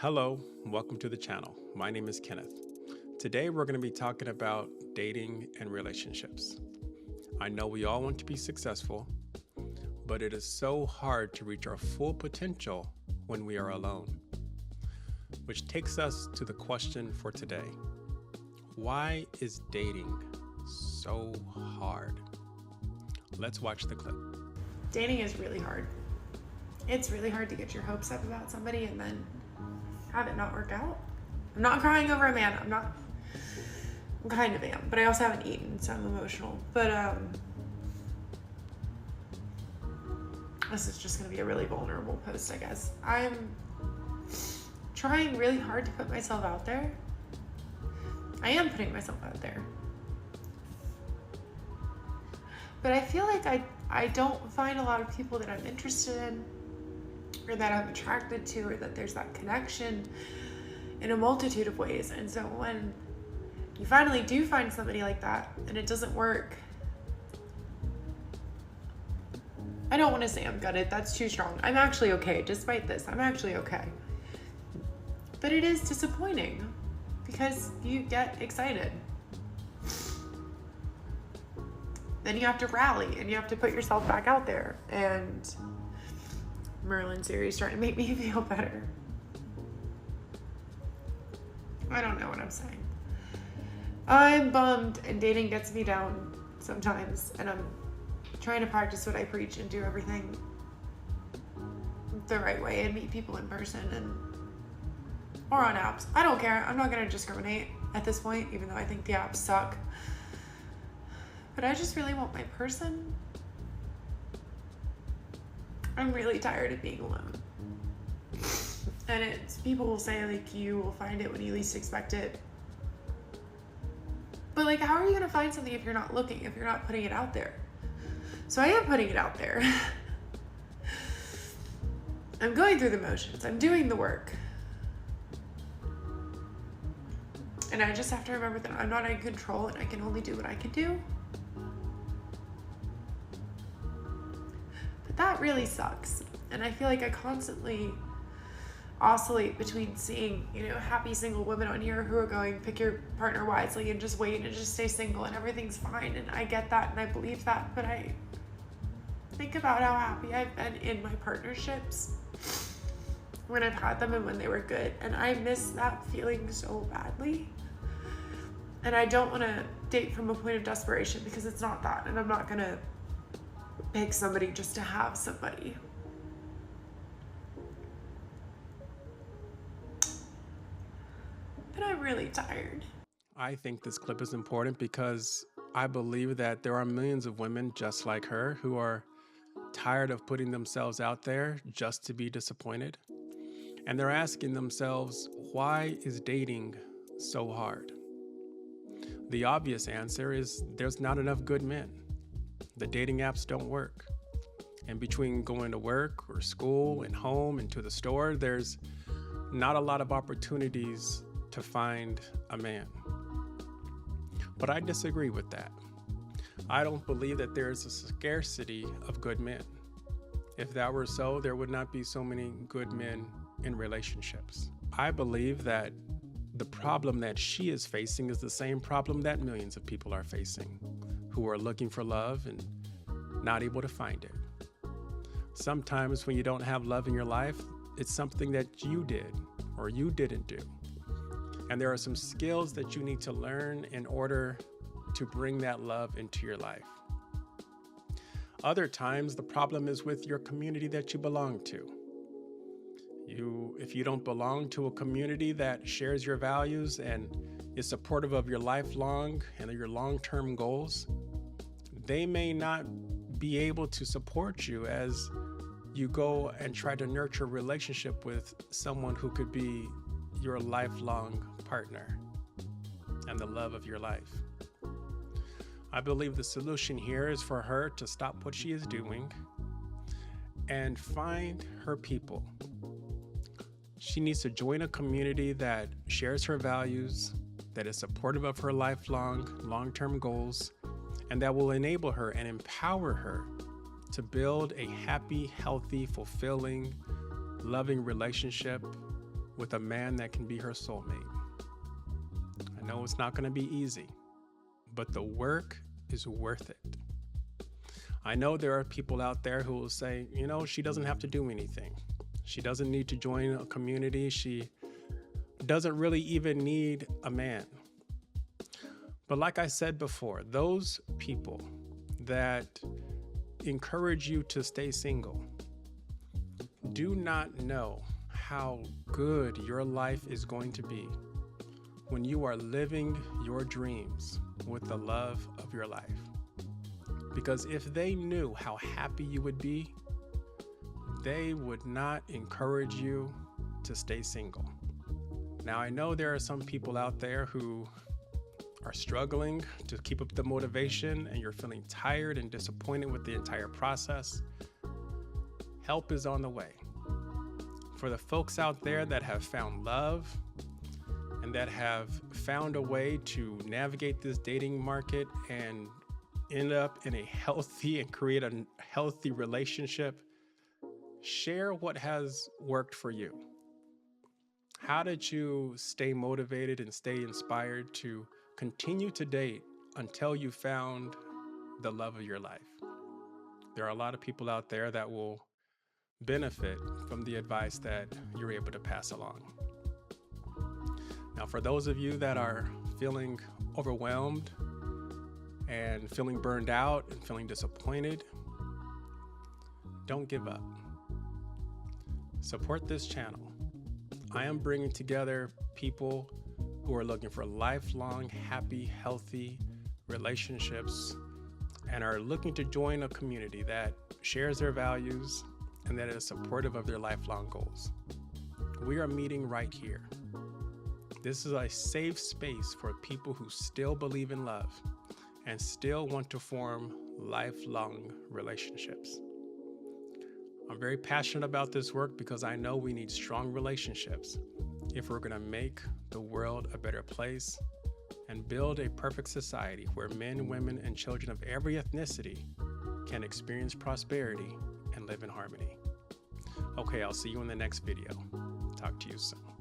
Hello, welcome to the channel. My name is Kenneth. Today we're going to be talking about dating and relationships. I know we all want to be successful, but it is so hard to reach our full potential when we are alone. Which takes us to the question for today. Why is dating so hard? Let's watch the clip. Dating is really hard. It's really hard to get your hopes up about somebody and then have it not work out. I'm not crying over a man. I'm kind of am, but I also haven't eaten, so I'm emotional. But this is just gonna be a really vulnerable post, I guess. I'm trying really hard to put myself out there. I am putting myself out there. But I feel like I don't find a lot of people that I'm interested in, or that I'm attracted to, or that there's that connection in a multitude of ways. And so when you finally do find somebody like that and it doesn't work, I don't want to say I'm gutted, that's too strong. I'm actually okay. Despite this, I'm actually okay. But it is disappointing because you get excited. Then you have to rally and you have to put yourself back out there. And Merlin series trying to make me feel better. I don't know what I'm saying. I'm bummed and dating gets me down sometimes, and I'm trying to practice what I preach and do everything the right way and meet people in person or on apps. I don't care. I'm not going to discriminate at this point, even though I think the apps suck. But I just really want my person. I'm really tired of being alone. And people will say, like, you will find it when you least expect it. But, like, how are you going to find something if you're not looking, if you're not putting it out there? So I am putting it out there. I'm going through the motions. I'm doing the work. And I just have to remember that I'm not in control and I can only do what I can do. That really sucks. And I feel like I constantly oscillate between seeing, happy single women on here who are going, pick your partner wisely and just wait and just stay single and everything's fine. And I get that and I believe that, but I think about how happy I've been in my partnerships when I've had them and when they were good. And I miss that feeling so badly. And I don't want to date from a point of desperation because it's not that. And I'm not going to pick somebody just to have somebody. But I'm really tired. I think this clip is important because I believe that there are millions of women just like her who are tired of putting themselves out there just to be disappointed. And they're asking themselves, why is dating so hard? The obvious answer is there's not enough good men. The dating apps don't work. And between going to work or school and home and to the store, there's not a lot of opportunities to find a man. But I disagree with that. I don't believe that there's a scarcity of good men. If that were so, there would not be so many good men in relationships. I believe that the problem that she is facing is the same problem that millions of people are facing, who are looking for love and not able to find it. Sometimes when you don't have love in your life, it's something that you did or you didn't do. And there are some skills that you need to learn in order to bring that love into your life. Other times, the problem is with your community that you belong to. If you don't belong to a community that shares your values and is supportive of your lifelong and your long-term goals, they may not be able to support you as you go and try to nurture a relationship with someone who could be your lifelong partner and the love of your life. I believe the solution here is for her to stop what she is doing and find her people. She needs to join a community that shares her values, that is supportive of her long-term goals, and that will enable her and empower her to build a happy, healthy, fulfilling, loving relationship with a man that can be her soulmate. I know it's not going to be easy, but the work is worth it. I know there are people out there who will say, she doesn't have to do anything. She doesn't need to join a community. She doesn't really even need a man. But like I said before, those people that encourage you to stay single do not know how good your life is going to be when you are living your dreams with the love of your life. Because if they knew how happy you would be, they would not encourage you to stay single. Now, I know there are some people out there who are struggling to keep up the motivation, and you're feeling tired and disappointed with the entire process. Help is on the way. For the folks out there that have found love and that have found a way to navigate this dating market and end up in a healthy and create a healthy relationship, share what has worked for you. How did you stay motivated and stay inspired to continue to date until you found the love of your life? There are a lot of people out there that will benefit from the advice that you're able to pass along. Now, for those of you that are feeling overwhelmed and feeling burned out and feeling disappointed, don't give up. Support this channel. I am bringing together people who are looking for lifelong, happy, healthy relationships and are looking to join a community that shares their values and that is supportive of their lifelong goals. We are meeting right here. This is a safe space for people who still believe in love and still want to form lifelong relationships. I'm very passionate about this work because I know we need strong relationships if we're going to make the world a better place and build a perfect society where men, women, and children of every ethnicity can experience prosperity and live in harmony. Okay, I'll see you in the next video. Talk to you soon.